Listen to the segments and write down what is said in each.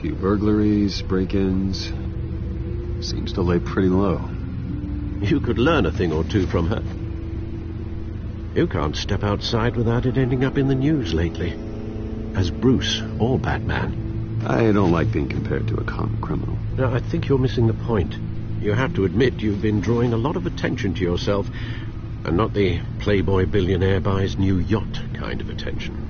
Few burglaries, break-ins. Seems to lay pretty low. You could learn a thing or two from her. You can't step outside without it ending up in the news lately. As Bruce or Batman. I don't like being compared to a common criminal. Now, I think you're missing the point. You have to admit you've been drawing a lot of attention to yourself, and not the playboy billionaire buys new yacht kind of attention.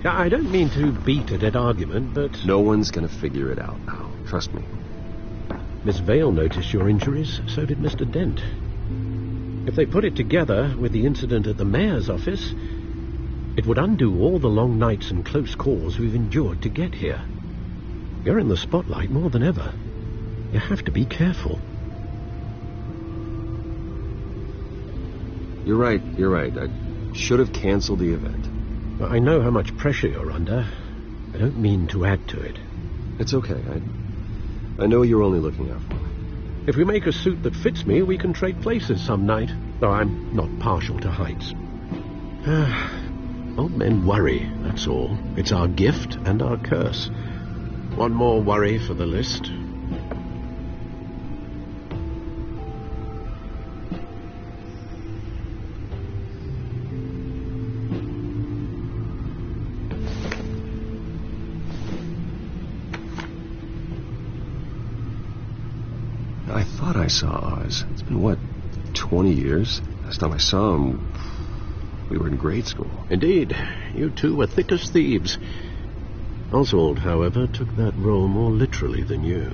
I don't mean to beat a dead argument, but... No one's gonna figure it out now. Trust me. Miss Vale noticed your injuries, so did Mr. Dent. If they put it together with the incident at the mayor's office, it would undo all the long nights and close calls we've endured to get here. You're in the spotlight more than ever. You have to be careful. You're right. I should have canceled the event. Well, I know how much pressure you're under. I don't mean to add to it. It's okay. I know you're only looking out for me. If we make a suit that fits me, we can trade places some night. Though I'm not partial to heights. Old men worry, that's all. It's our gift and our curse. One more worry for the list. I thought I saw Oz. It's been, what, 20 years? Last time I saw him, we were in grade school. Indeed. You two were thick as thieves. Oswald, however, took that role more literally than you.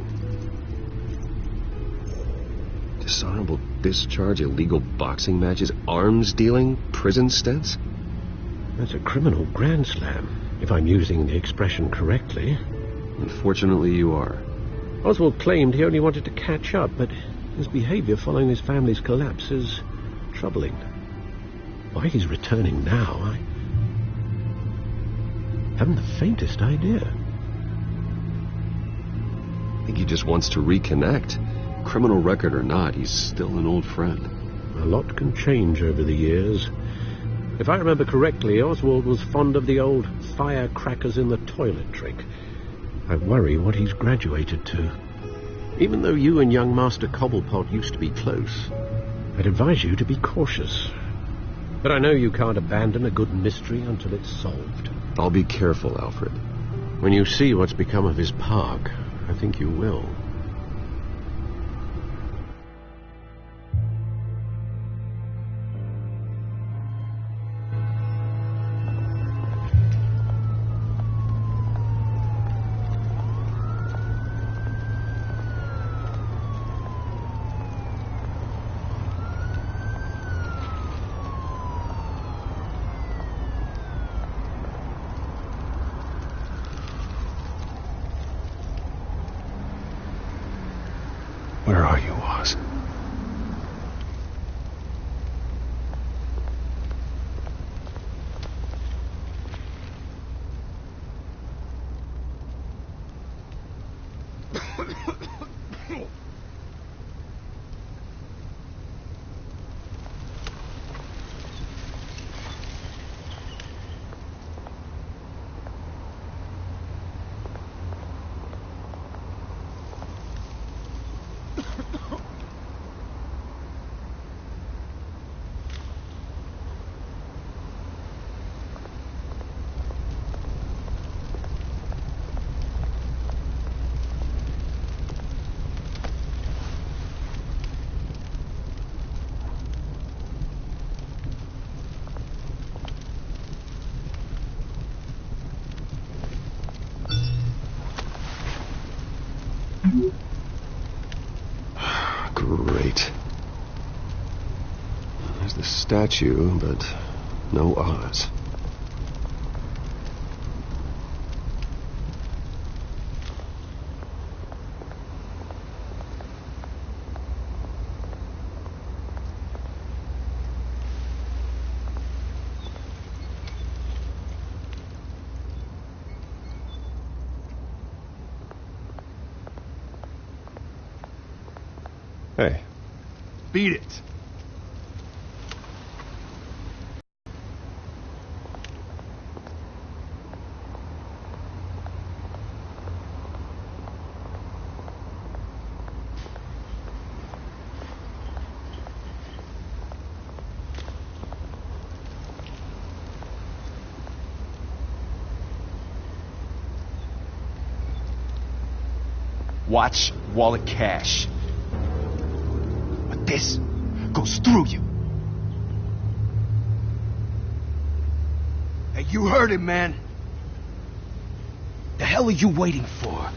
Dishonorable discharge, illegal boxing matches, arms dealing, prison stints? That's a criminal grand slam, if I'm using the expression correctly. Unfortunately, you are. Oswald claimed he only wanted to catch up, but his behavior following his family's collapse is troubling. Why he's returning now, I haven't the faintest idea. I think he just wants to reconnect. Criminal record or not, he's still an old friend. A lot can change over the years. If I remember correctly, Oswald was fond of the old firecrackers in the toilet trick. I worry what he's graduated to. Even though you and young Master Cobblepot used to be close, I'd advise you to be cautious. But I know you can't abandon a good mystery until it's solved. I'll be careful, Alfred. When you see what's become of his park, I think you will. Where are you, Oz? Great. There's the statue, but no Oz. Hey. Beat it. Watch, wallet, cash. But this goes through you. Hey, you heard it, man. The hell are you waiting for?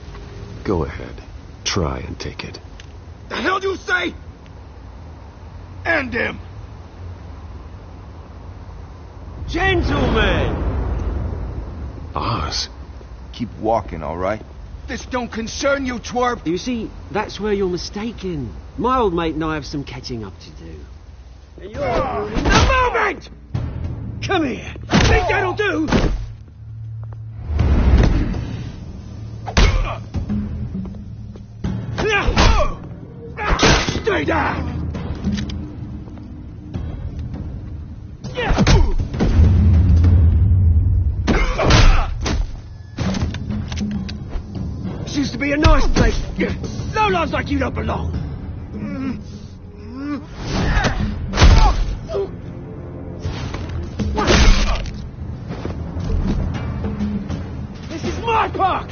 Go ahead. Try and take it. The hell do you say? End him! Gentlemen! Oz. Keep walking, all right? This don't concern you, twerp! You see, that's where you're mistaken. My old mate and I have some catching up to do. And you're ruining the moment! Come here! Think that'll do? Stay down! This used to be a nice place. Lowlifes like you don't belong. This is my park!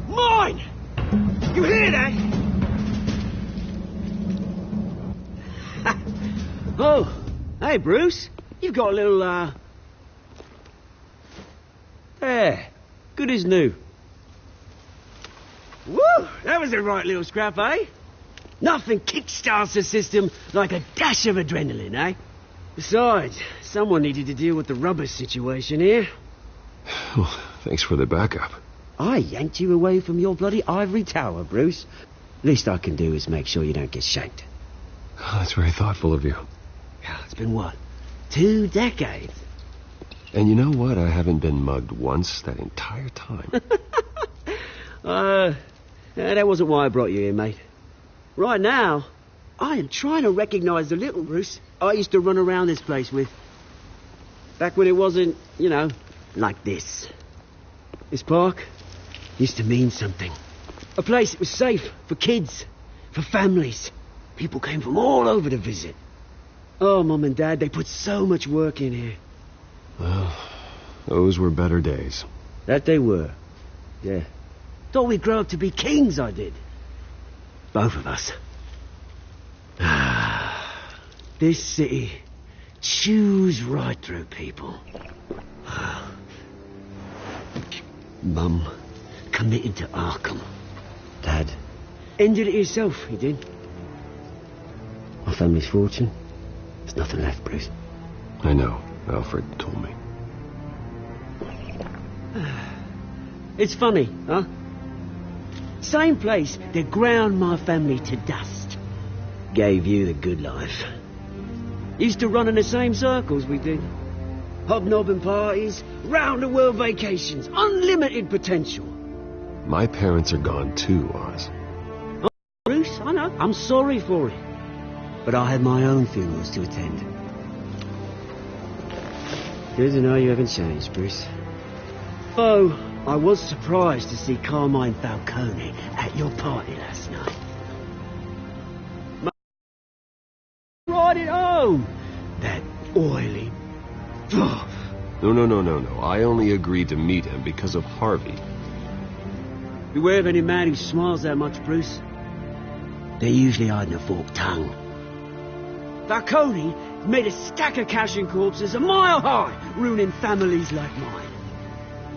Mine! You hear that? Oh, hey, Bruce. You've got a little, There. Good as new. Woo! That was a right little scrap, eh? Nothing kickstarts the system like a dash of adrenaline, eh? Besides, someone needed to deal with the rubber situation here. Well, thanks for the backup. I yanked you away from your bloody ivory tower, Bruce. Least I can do is make sure you don't get shanked. Oh, that's very thoughtful of you. It's been what? 2 decades? And you know what? I haven't been mugged once that entire time. That wasn't why I brought you here, mate. Right now, I am trying to recognize the little Bruce I used to run around this place with. Back when it wasn't, you know, like this. This park used to mean something. A place that was safe for kids, for families. People came from all over to visit. Oh, Mum and Dad, they put so much work in here. Well, those were better days. That they were. Yeah. Thought we'd grow up to be kings, I did. Both of us. This city chews right through people. Mum committed to Arkham. Dad ended it himself, he did. My family's fortune. There's nothing left, Bruce. I know. Alfred told me. It's funny, huh? Same place that ground my family to dust. Gave you the good life. Used to run in the same circles we did. Hobnobbing parties, round-the-world vacations, unlimited potential. My parents are gone too, Oz. Oh, Bruce, I know. I'm sorry for it. But I had my own funerals to attend. Good to know you haven't changed, Bruce. Oh, I was surprised to see Carmine Falcone at your party last night. Right at home! That oily... No. I only agreed to meet him because of Harvey. Beware of any man who smiles that much, Bruce. They're usually hiding a forked tongue. Falcone made a stack of cashing corpses a mile high, ruining families like mine.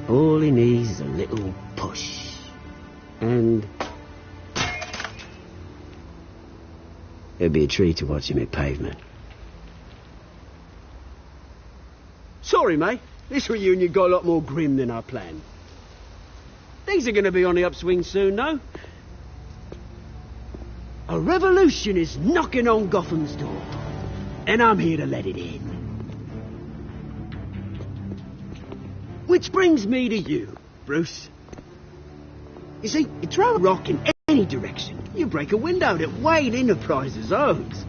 All he needs is a little push. And... it'd be a treat to watch him hit pavement. Sorry, mate. This reunion got a lot more grim than I planned. Things are going to be on the upswing soon, though. A revolution is knocking on Gotham's door. And I'm here to let it in. Which brings me to you, Bruce. You see, you throw a rock in any direction, you break a window that Wayne Enterprises owns.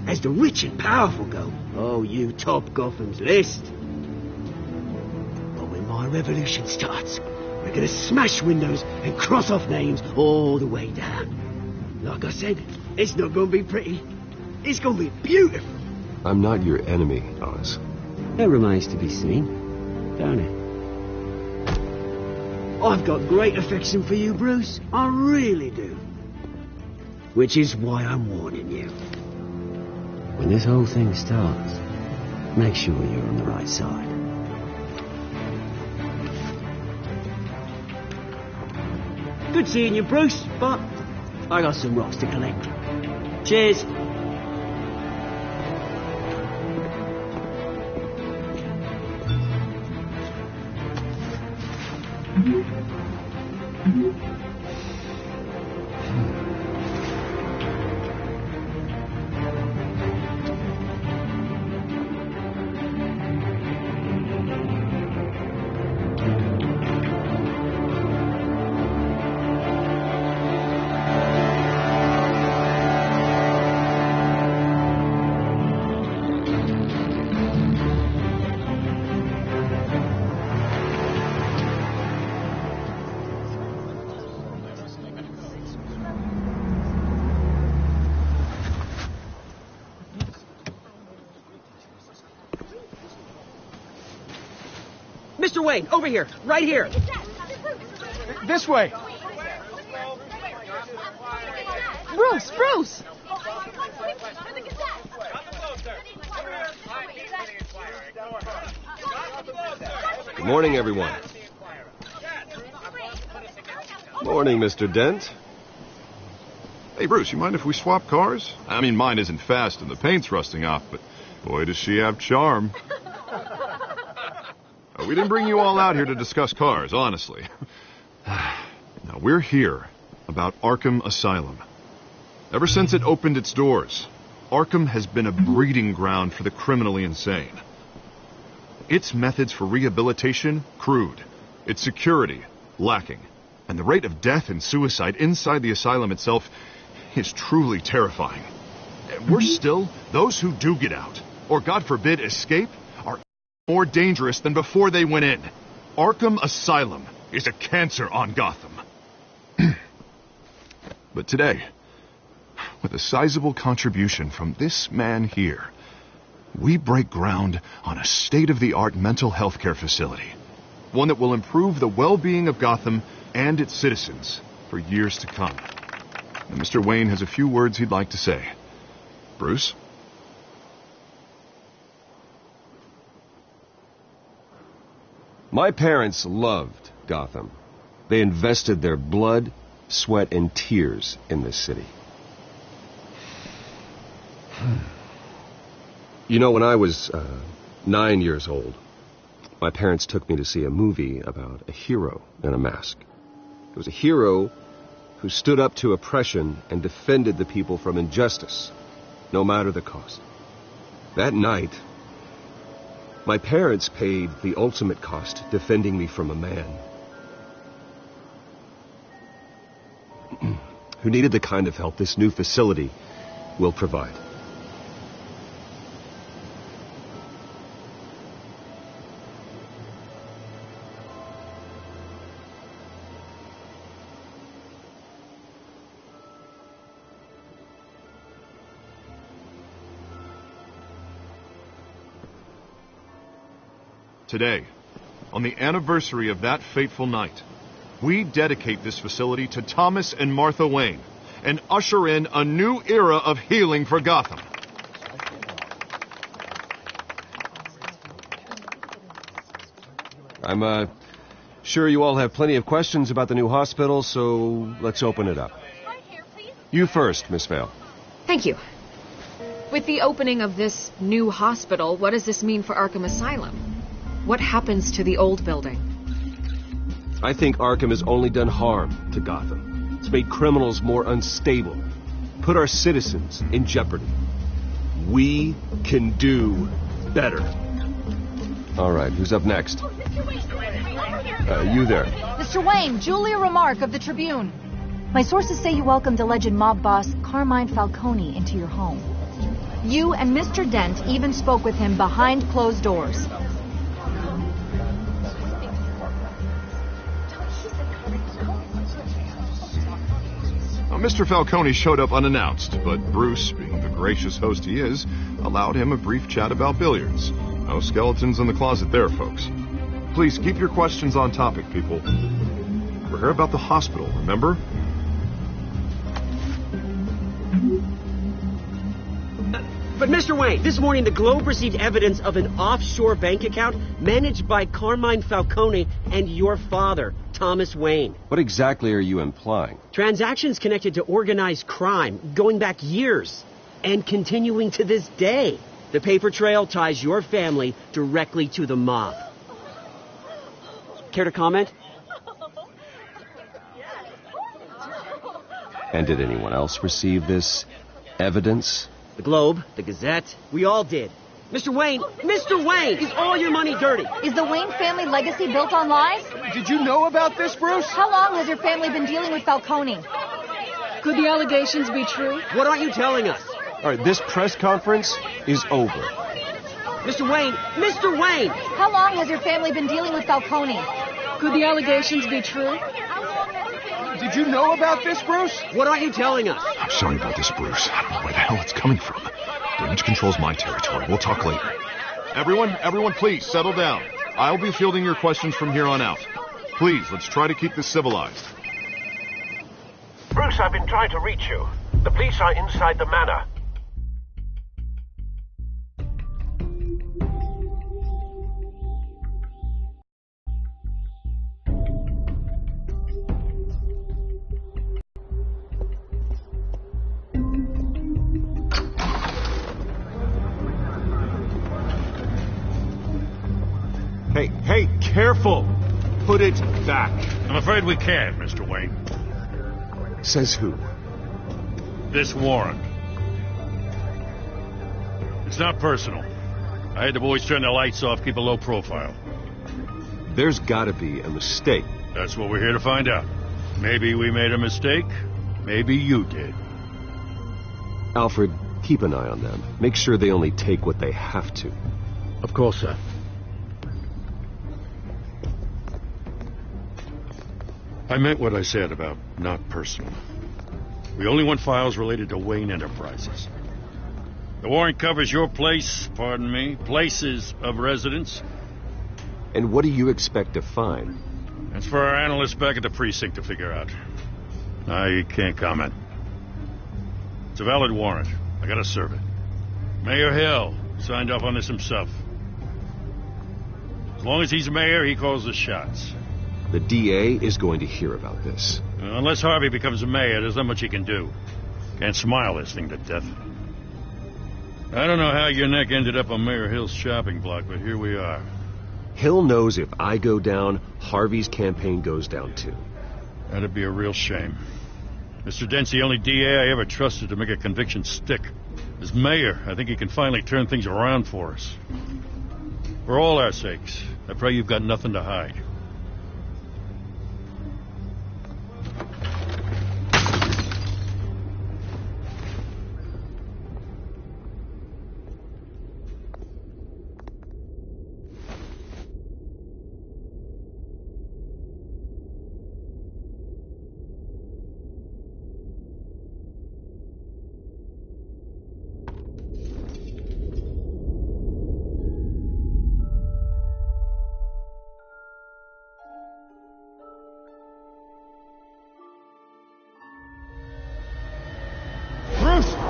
As the rich and powerful go, oh, you top Gotham's list. But when my revolution starts, we're gonna smash windows and cross off names all the way down. Like I said, it's not gonna be pretty. It's gonna be beautiful. I'm not your enemy, Oz. That remains to be seen, don't it? I've got great affection for you, Bruce. I really do. Which is why I'm warning you. When this whole thing starts, make sure you're on the right side. Good seeing you, Bruce, but I got some rocks to collect. Cheers. Mr. Wayne, over here, right here. This way. Bruce! Good morning, everyone. Morning, Mr. Dent. Hey, Bruce, you mind if we swap cars? I mean, mine isn't fast and the paint's rusting off, but boy, does she have charm. We didn't bring you all out here to discuss cars, honestly. Now, we're here about Arkham Asylum. Ever since it opened its doors, Arkham has been a breeding ground for the criminally insane. Its methods for rehabilitation, crude. Its security, lacking. And the rate of death and suicide inside the asylum itself is truly terrifying. Worse still, those who do get out, or God forbid escape, are more dangerous than before they went in. Arkham Asylum is a cancer on Gotham. But today, with a sizable contribution from this man here, we break ground on a state-of-the-art mental health care facility. One that will improve the well-being of Gotham and its citizens for years to come. And Mr. Wayne has a few words he'd like to say. Bruce? My parents loved Gotham. They invested their blood, sweat, and tears in this city. You know, when I was 9 years old, my parents took me to see a movie about a hero in a mask. It was a hero who stood up to oppression and defended the people from injustice, no matter the cost. That night, my parents paid the ultimate cost defending me from a man who needed the kind of help this new facility will provide. Today, on the anniversary of that fateful night, we dedicate this facility to Thomas and Martha Wayne and usher in a new era of healing for Gotham. I'm sure you all have plenty of questions about the new hospital, so let's open it up. You first, Miss Vale. Thank you. With the opening of this new hospital, what does this mean for Arkham Asylum? What happens to the old building? I think Arkham has only done harm to Gotham. It's made criminals more unstable, put our citizens in jeopardy. We can do better. All right, who's up next? You there. Mr. Wayne, Julia Remark of the Tribune. My sources say you welcomed alleged mob boss Carmine Falcone into your home. You and Mr. Dent even spoke with him behind closed doors. Mr. Falcone showed up unannounced, but Bruce, being the gracious host he is, allowed him a brief chat about billiards. No skeletons in the closet there, folks. Please keep your questions on topic, people. We're here about the hospital, remember? But Mr. Wayne, this morning the Globe received evidence of an offshore bank account managed by Carmine Falcone and your father, Thomas Wayne. What exactly are you implying? Transactions connected to organized crime going back years and continuing to this day. The paper trail ties your family directly to the mob. Care to comment? And did anyone else receive this evidence? The Globe, the Gazette, we all did. Mr. Wayne, is all your money dirty? Is the Wayne family legacy built on lies? Did you know about this, Bruce? How long has your family been dealing with Falcone? Could the allegations be true? What aren't you telling us? All right, this press conference is over. Mr. Wayne! How long has your family been dealing with Falcone? Could the allegations be true? Did you know about this, Bruce? What aren't you telling us? I'm sorry about this, Bruce. I don't know where the hell it's coming from. Damage control's my territory. We'll talk later. Everyone, please, settle down. I'll be fielding your questions from here on out. Please, let's try to keep this civilized. Bruce, I've been trying to reach you. The police are inside the manor. Hey, careful! Put it back. I'm afraid we can't, Mr. Wayne. Says who? This warrant. It's not personal. I had the boys turn the lights off, keep a low profile. There's gotta be a mistake. That's what we're here to find out. Maybe we made a mistake. Maybe you did. Alfred, keep an eye on them. Make sure they only take what they have to. Of course, sir. I meant what I said about not personal. We only want files related to Wayne Enterprises. The warrant covers your places of residence. And what do you expect to find? That's for our analysts back at the precinct to figure out. I can't comment. It's a valid warrant. I gotta serve it. Mayor Hill signed off on this himself. As long as he's mayor, he calls the shots. The DA is going to hear about this. Unless Harvey becomes a mayor, there's not much he can do. Can't smile this thing to death. I don't know how your neck ended up on Mayor Hill's shopping block, but here we are. Hill knows if I go down, Harvey's campaign goes down too. That'd be a real shame. Mr. Dent's the only DA I ever trusted to make a conviction stick. As mayor, I think he can finally turn things around for us. For all our sakes, I pray you've got nothing to hide.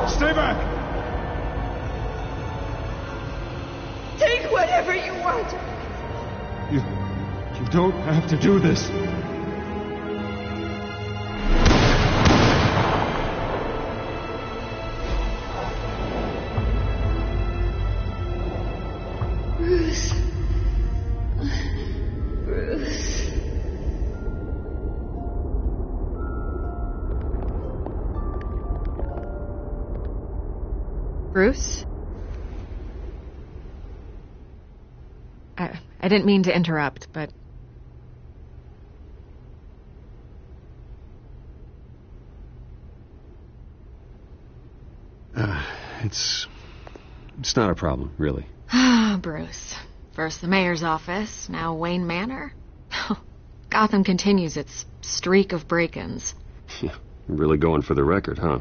Stay back! Take whatever you want. You don't have to do this. Bruce. Bruce. Bruce? I didn't mean to interrupt, but... It's not a problem, really. Ah, Bruce. First the mayor's office, now Wayne Manor. Gotham continues its streak of break-ins. Yeah, really going for the record, huh?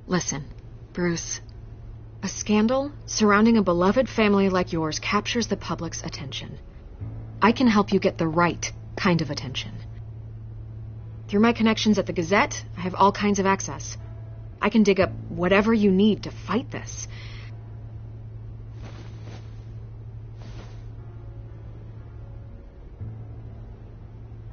Listen, Bruce. A scandal surrounding a beloved family like yours captures the public's attention. I can help you get the right kind of attention. Through my connections at the Gazette, I have all kinds of access. I can dig up whatever you need to fight this.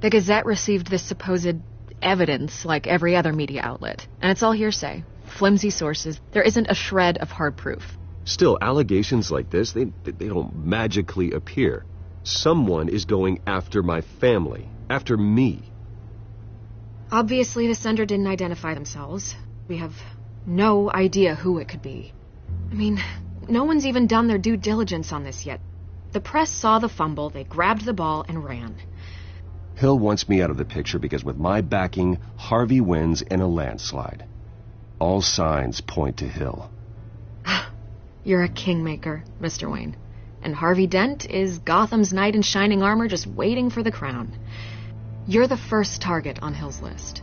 The Gazette received this supposed evidence like every other media outlet, and it's all hearsay. Flimsy sources. There isn't a shred of hard proof. Still, allegations like this, they don't magically appear. Someone is going after my family, after me. Obviously, the sender didn't identify themselves. We have no idea who it could be. I mean, no one's even done their due diligence on this yet. The press saw the fumble, they grabbed the ball and ran. Hill wants me out of the picture because with my backing, Harvey wins in a landslide. All signs point to Hill. You're a kingmaker, Mr. Wayne. And Harvey Dent is Gotham's knight in shining armor just waiting for the crown. You're the first target on Hill's list.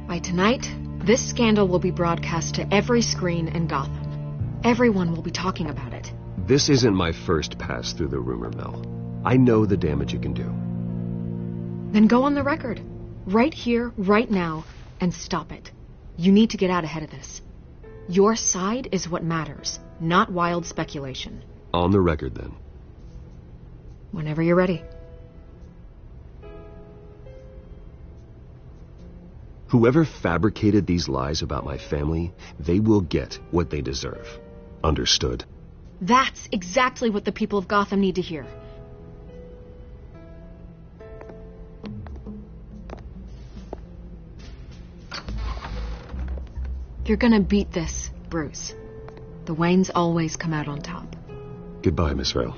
By tonight, this scandal will be broadcast to every screen in Gotham. Everyone will be talking about it. This isn't my first pass through the rumor mill. I know the damage you can do. Then go on the record. Right here, right now, and stop it. You need to get out ahead of this. Your side is what matters, not wild speculation. On the record, then. Whenever you're ready. Whoever fabricated these lies about my family, they will get what they deserve. Understood? That's exactly what the people of Gotham need to hear. You're gonna beat this, Bruce. The Waynes always come out on top. Goodbye, Miss Rail.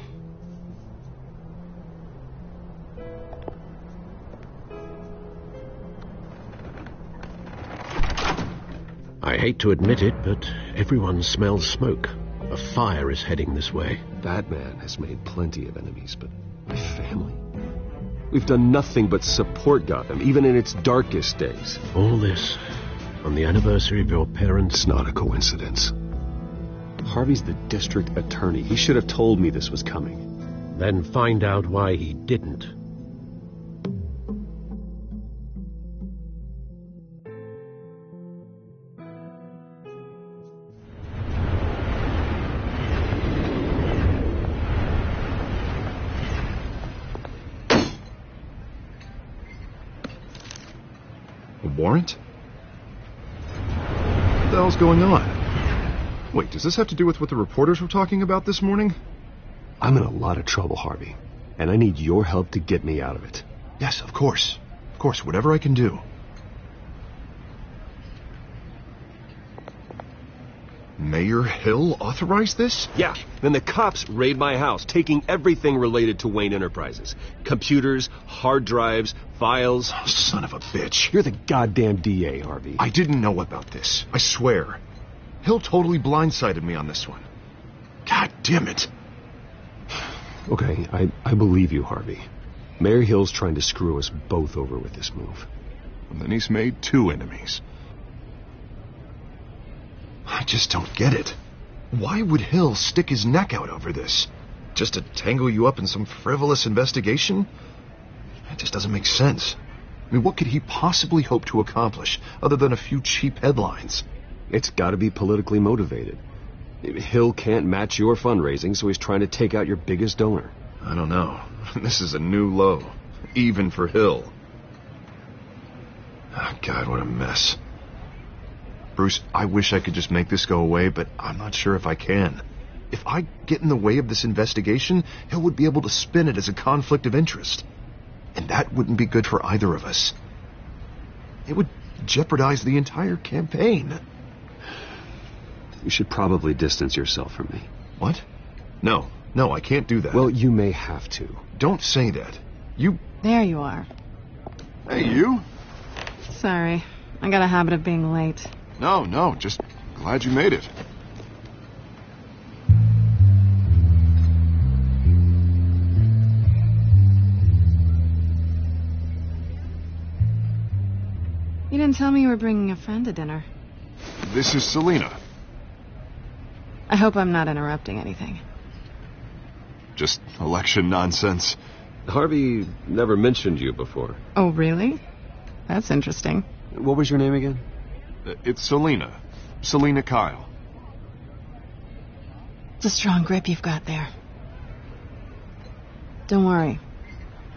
I hate to admit it, but everyone smells smoke. A fire is heading this way. Batman has made plenty of enemies, but my family? We've done nothing but support Gotham, even in its darkest days. All this on the anniversary of your parents'... It's not a coincidence. Harvey's the district attorney. He should have told me this was coming. Then find out why he didn't. A warrant? What the hell's going on? Wait, does this have to do with what the reporters were talking about this morning? I'm in a lot of trouble, Harvey, and I need your help to get me out of it. Yes, of course. Of course, whatever I can do. Mayor Hill authorized this? Yeah, then the cops raid my house, taking everything related to Wayne Enterprises. Computers, hard drives, files. Oh, son of a bitch. You're the goddamn DA, Harvey. I didn't know about this. I swear. Hill totally blindsided me on this one. God damn it. Okay, I believe you, Harvey. Mayor Hill's trying to screw us both over with this move. And then he's made two enemies. I just don't get it. Why would Hill stick his neck out over this? Just to tangle you up in some frivolous investigation? It just doesn't make sense. I mean, what could he possibly hope to accomplish other than a few cheap headlines? It's got to be politically motivated. Hill can't match your fundraising, so he's trying to take out your biggest donor. I don't know. This is a new low, even for Hill. Oh, God, what a mess. Bruce, I wish I could just make this go away, but I'm not sure if I can. If I get in the way of this investigation, Hill would be able to spin it as a conflict of interest. And that wouldn't be good for either of us. It would jeopardize the entire campaign. You should probably distance yourself from me. What? No, I can't do that. Well, you may have to. Don't say that. You... There you are. Hey, you? Sorry. I got a habit of being late. No, just glad you made it. You didn't tell me you were bringing a friend to dinner. This is Selena. I hope I'm not interrupting anything. Just election nonsense. Harvey never mentioned you before. Oh, really? That's interesting. What was your name again? It's Selena. Selena Kyle. It's a strong grip you've got there. Don't worry.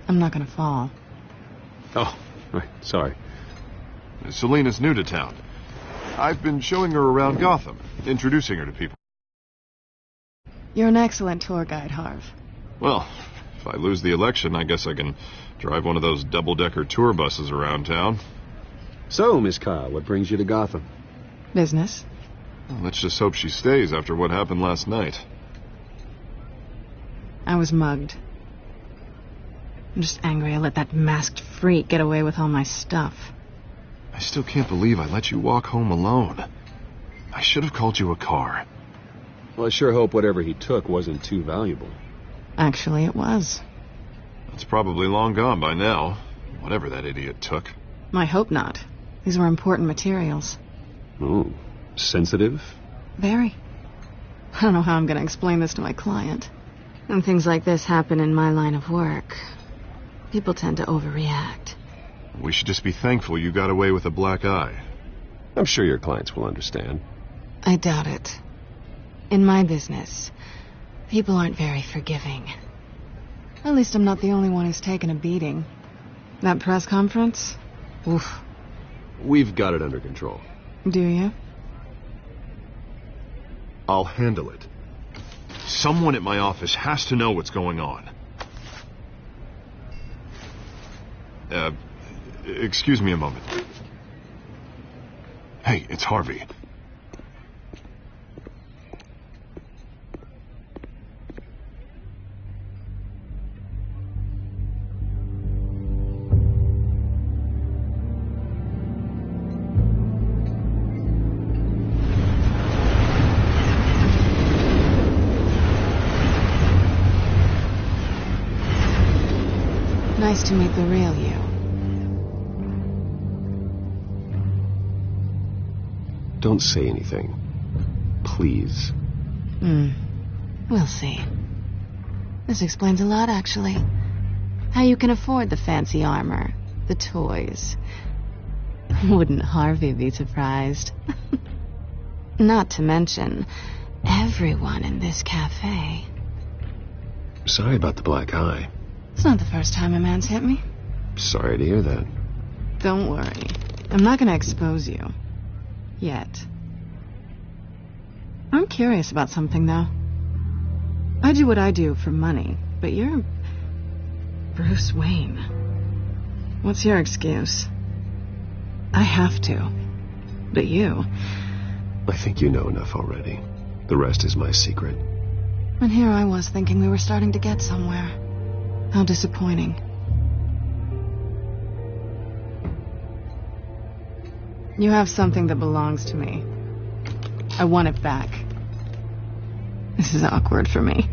I'm not gonna fall. Oh, right. Sorry. Selena's new to town. I've been showing her around Gotham, introducing her to people. You're an excellent tour guide, Harv. Well, if I lose the election, I guess I can drive one of those double-decker tour buses around town. So, Miss Kyle, what brings you to Gotham? Business. Well, let's just hope she stays after what happened last night. I was mugged. I'm just angry I let that masked freak get away with all my stuff. I still can't believe I let you walk home alone. I should have called you a car. Well, I sure hope whatever he took wasn't too valuable. Actually, it was. It's probably long gone by now, whatever that idiot took. I hope not. These were important materials. Ooh, sensitive? Very. I don't know how I'm going to explain this to my client. When things like this happen in my line of work, people tend to overreact. We should just be thankful you got away with a black eye. I'm sure your clients will understand. I doubt it. In my business, people aren't very forgiving. At least I'm not the only one who's taken a beating. That press conference? Oof. We've got it under control. Do you? I'll handle it. Someone at my office has to know what's going on. Excuse me a moment. Hey, it's Harvey. Nice to meet the real you. Don't say anything. Please. We'll see. This explains a lot, actually. How you can afford the fancy armor, the toys. Wouldn't Harvey be surprised? Not to mention, everyone in this cafe. Sorry about the black eye. It's not the first time a man's hit me. Sorry to hear that. Don't worry. I'm not going to expose you. Yet. I'm curious about something, though. I do what I do for money, but you're Bruce Wayne. What's your excuse? I have to. But you... I think you know enough already. The rest is my secret. And here I was thinking we were starting to get somewhere. How disappointing. You have something that belongs to me. I want it back. This is awkward for me.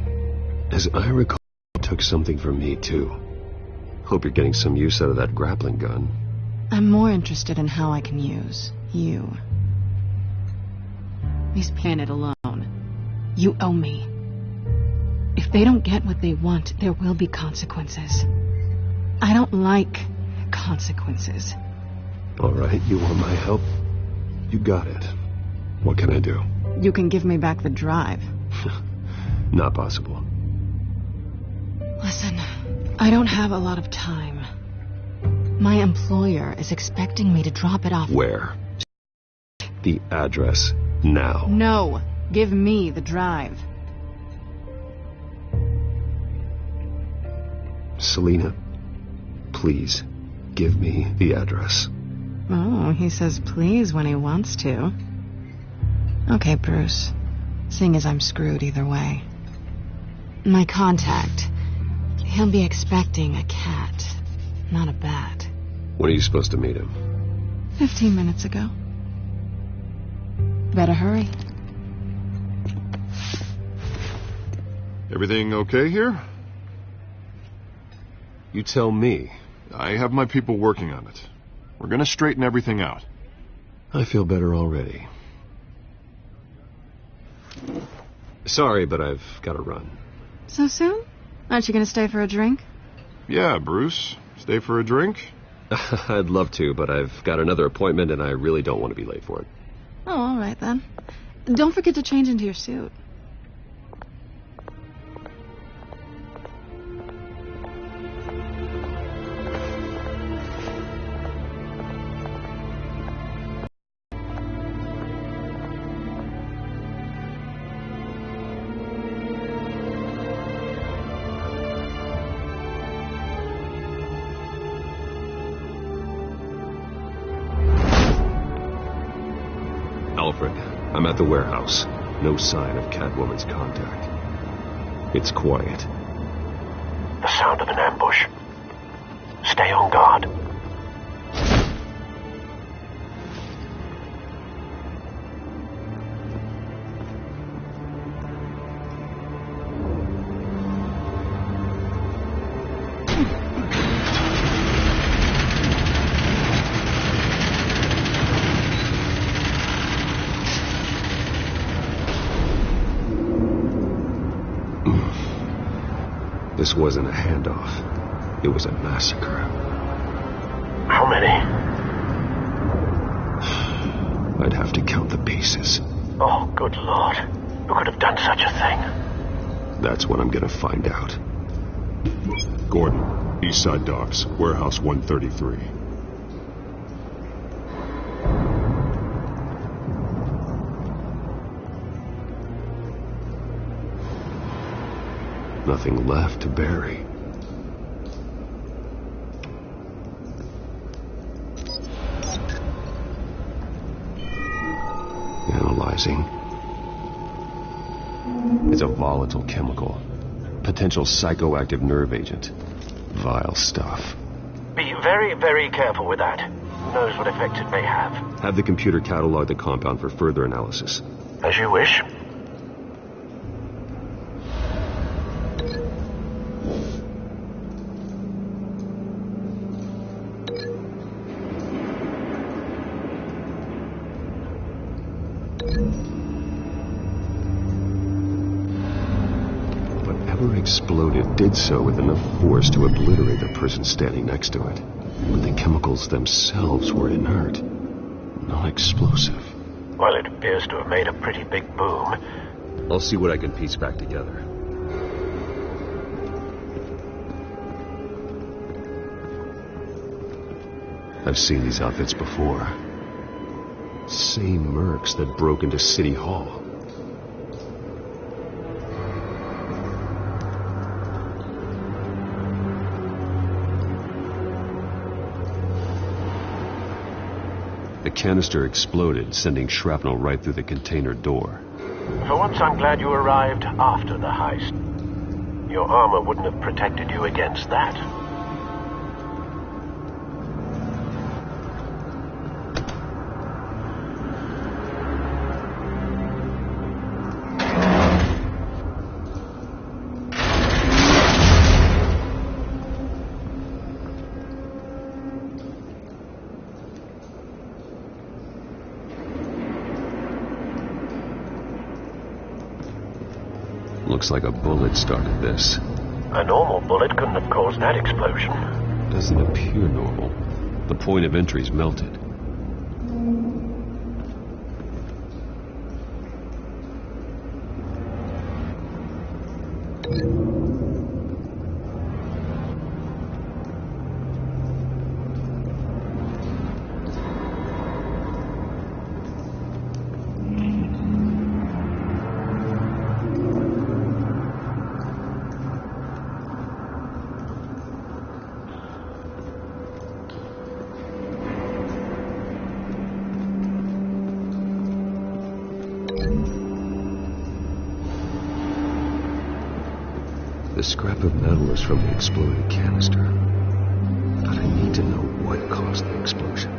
As I recall, you took something from me, too. Hope you're getting some use out of that grappling gun. I'm more interested in how I can use you. Please pin it alone. You owe me. If they don't get what they want, there will be consequences. I don't like consequences. All right, you want my help? You got it. What can I do? You can give me back the drive. Not possible. Listen, I don't have a lot of time. My employer is expecting me to drop it off. Where? The address now. No, give me the drive. Selena, please, give me the address. Oh, he says please when he wants to. Okay, Bruce. Seeing as I'm screwed either way. My contact. He'll be expecting a cat, not a bat. When are you supposed to meet him? 15 minutes ago. Better hurry. Everything okay here? You tell me. I have my people working on it. We're gonna straighten everything out. I feel better already. Sorry, but I've got to run. So soon? Aren't you going to stay for a drink? Yeah, Bruce. Stay for a drink? I'd love to, but I've got another appointment and I really don't want to be late for it. Oh, all right then. Don't forget to change into your suit. Alfred, I'm at the warehouse. No sign of Catwoman's contact. It's quiet. The sound of an ambush. Stay on guard. This wasn't a handoff. It was a massacre. How many? I'd have to count the pieces. Oh, good Lord. Who could have done such a thing? That's what I'm gonna find out. Gordon, Eastside Docks, Warehouse 133. Nothing left to bury. Analyzing. It's a volatile chemical. Potential psychoactive nerve agent. Vile stuff. Be very, very careful with that. Who knows what effect it may have? Have the computer catalog the compound for further analysis. As you wish. Whatever exploded did so with enough force to obliterate the person standing next to it. But the chemicals themselves were inert, non-explosive. Well, it appears to have made a pretty big boom. I'll see what I can piece back together. I've seen these outfits before. Same mercs that broke into City Hall. The canister exploded, sending shrapnel right through the container door. For once, I'm glad you arrived after the heist. Your armor wouldn't have protected you against that. Looks like a bullet started this. A normal bullet couldn't have caused that explosion. Doesn't appear normal. The point of entry's melted. The scrap of metal is from the exploded canister. But I need to know what caused the explosion.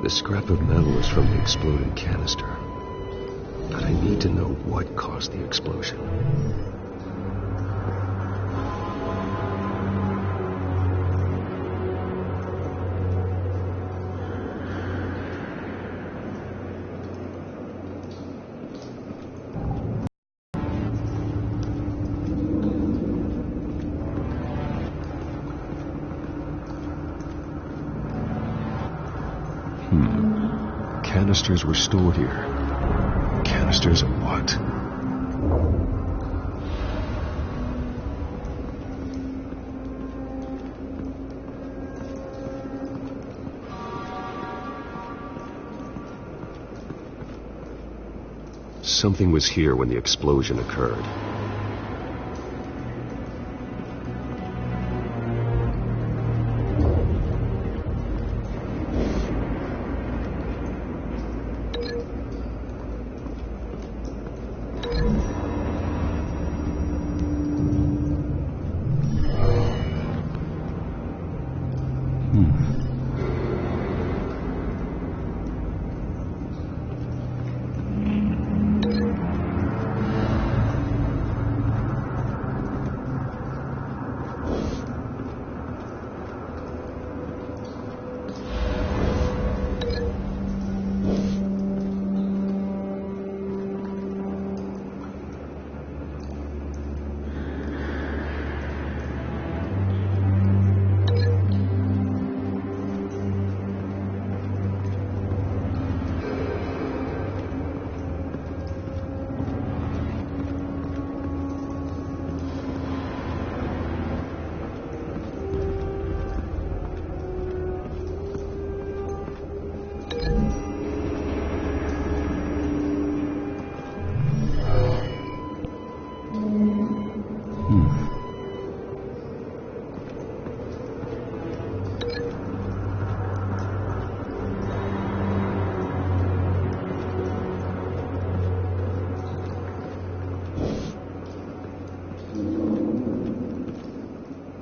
The scrap of metal is from the exploded canister. But I need to know what caused the explosion. Canisters were stored here. Canisters of what? Something was here when the explosion occurred.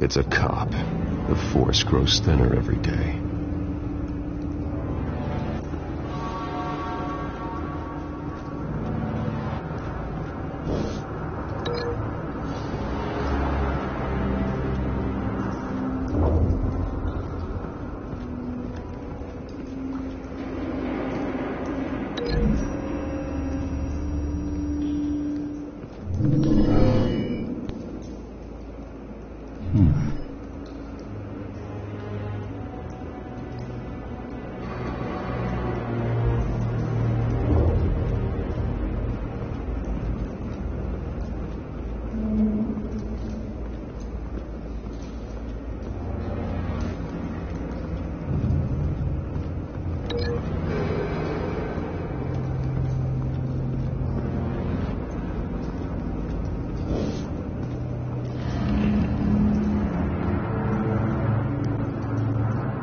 It's a cop. The force grows thinner every day.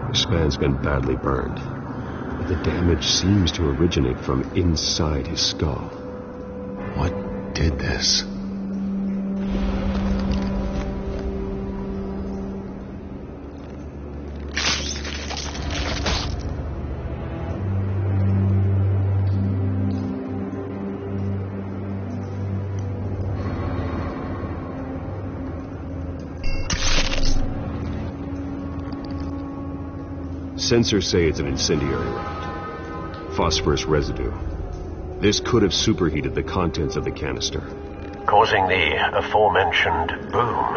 This man's been badly burned, but the damage seems to originate from inside his skull. What did this? Sensors say it's an incendiary route. Phosphorus residue. This could have superheated the contents of the canister, causing the aforementioned boom.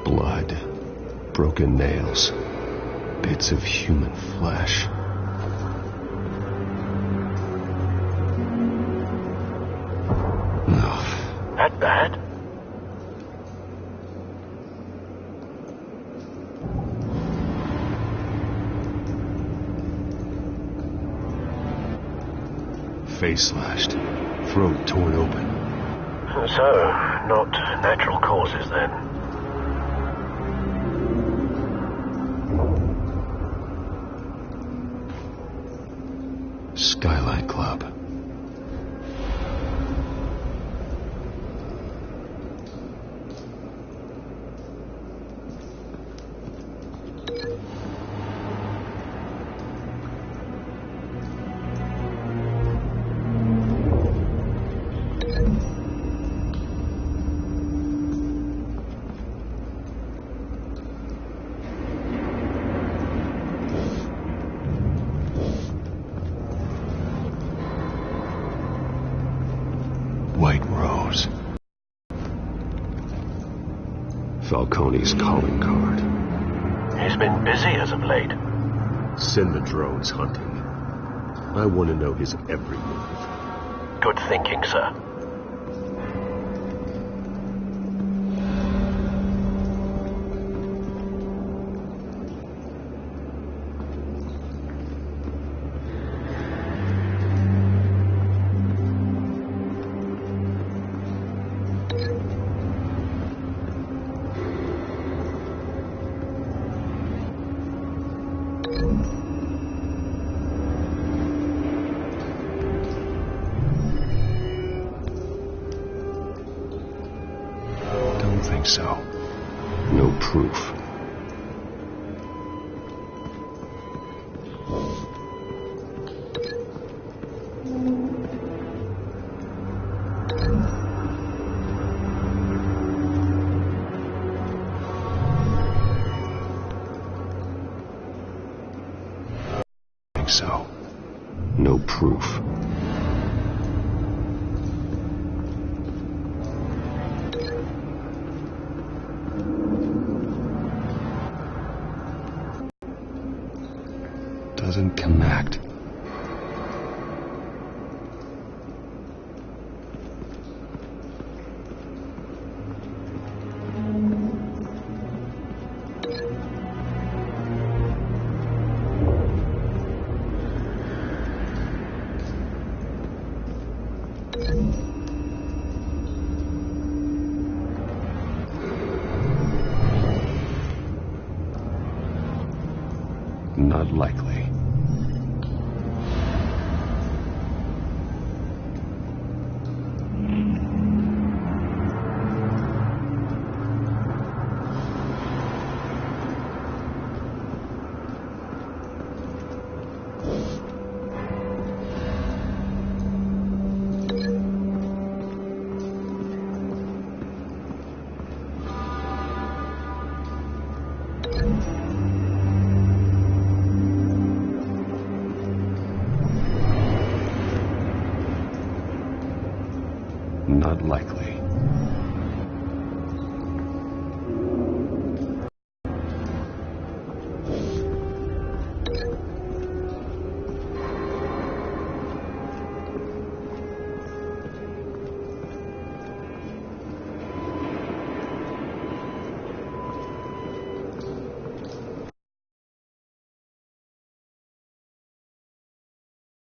Blood. Broken nails. Bits of human flesh. Ugh. That bad? Face slashed, throat torn open. So, not natural causes then. Skylight Club. White Rose. Falcone's calling card. He's been busy as of late. Send the drones hunting. I want to know his every move. Good thinking, sir. So, no proof. So, no proof. Doesn't connect. Not likely. Not likely.